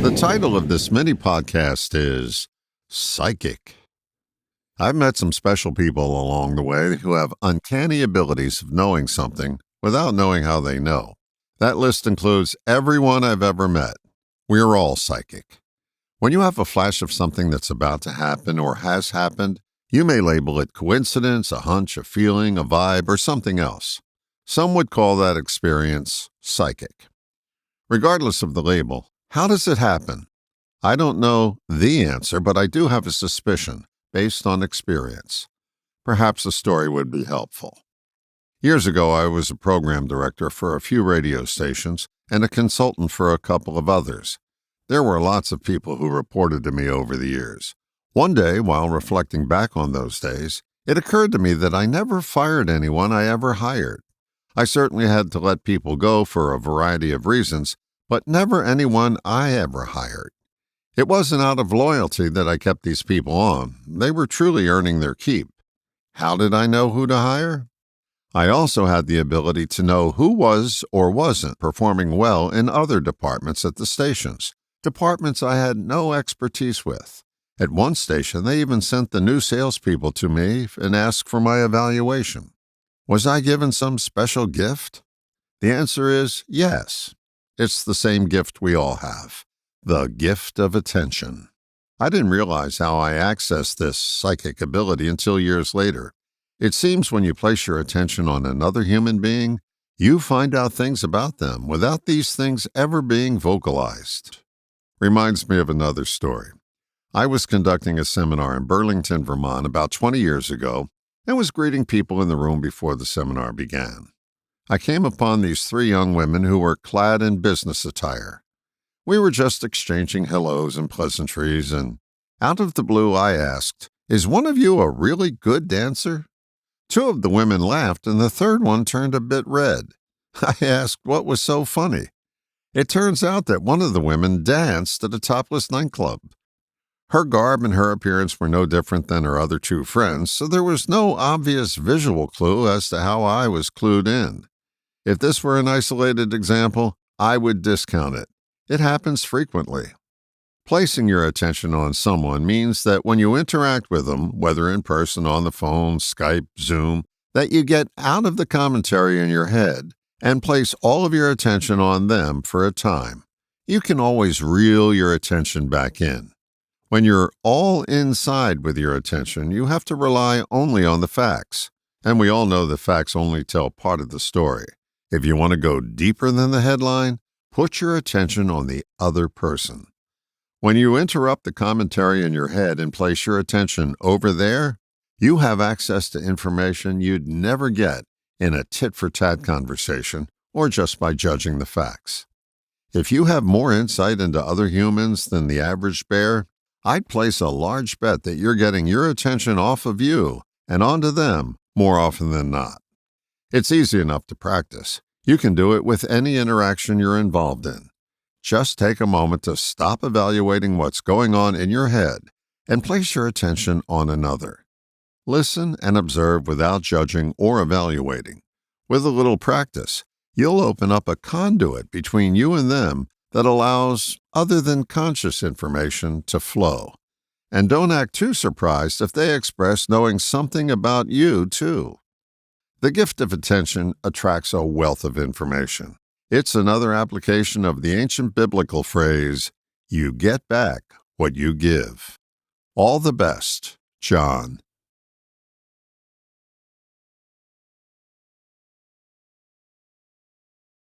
The title of this mini podcast is Psychic. I've met some special people along the way who have uncanny abilities of knowing something without knowing how they know. That list includes everyone I've ever met. We're all psychic. When you have a flash of something that's about to happen or has happened, you may label it coincidence, a hunch, a feeling, a vibe, or something else. Some would call that experience psychic. Regardless of the label, how does it happen? I don't know the answer, but I do have a suspicion based on experience. Perhaps a story would be helpful. Years ago, I was a program director for a few radio stations and a consultant for a couple of others. There were lots of people who reported to me over the years. One day, while reflecting back on those days, it occurred to me that I never fired anyone I ever hired. I certainly had to let people go for a variety of reasons, but never anyone I ever hired. It wasn't out of loyalty that I kept these people on. They were truly earning their keep. How did I know who to hire? I also had the ability to know who was or wasn't performing well in other departments at the stations, departments I had no expertise with. At one station, they even sent the new salespeople to me and asked for my evaluation. Was I given some special gift? The answer is yes. It's the same gift we all have, the gift of attention. I didn't realize how I accessed this psychic ability until years later. It seems when you place your attention on another human being, you find out things about them without these things ever being vocalized. Reminds me of another story. I was conducting a seminar in Burlington, Vermont about 20 years ago and was greeting people in the room before the seminar began. I came upon these three young women who were clad in business attire. We were just exchanging hellos and pleasantries, and out of the blue I asked, "Is one of you a really good dancer?" Two of the women laughed, and the third one turned a bit red. I asked what was so funny. It turns out that one of the women danced at a topless nightclub. Her garb and her appearance were no different than her other two friends, so there was no obvious visual clue as to how I was clued in. If this were an isolated example, I would discount it. It happens frequently. Placing your attention on someone means that when you interact with them, whether in person, on the phone, Skype, Zoom, that you get out of the commentary in your head and place all of your attention on them for a time. You can always reel your attention back in. When you're all inside with your attention, you have to rely only on the facts. And we all know the facts only tell part of the story. If you want to go deeper than the headline, put your attention on the other person. When you interrupt the commentary in your head and place your attention over there, you have access to information you'd never get in a tit-for-tat conversation or just by judging the facts. If you have more insight into other humans than the average bear, I'd place a large bet that you're getting your attention off of you and onto them more often than not. It's easy enough to practice. You can do it with any interaction you're involved in. Just take a moment to stop evaluating what's going on in your head and place your attention on another. Listen and observe without judging or evaluating. With a little practice, you'll open up a conduit between you and them that allows other than conscious information to flow. And don't act too surprised if they express knowing something about you, too. The gift of attention attracts a wealth of information. It's another application of the ancient biblical phrase, "You get back what you give." All the best, John.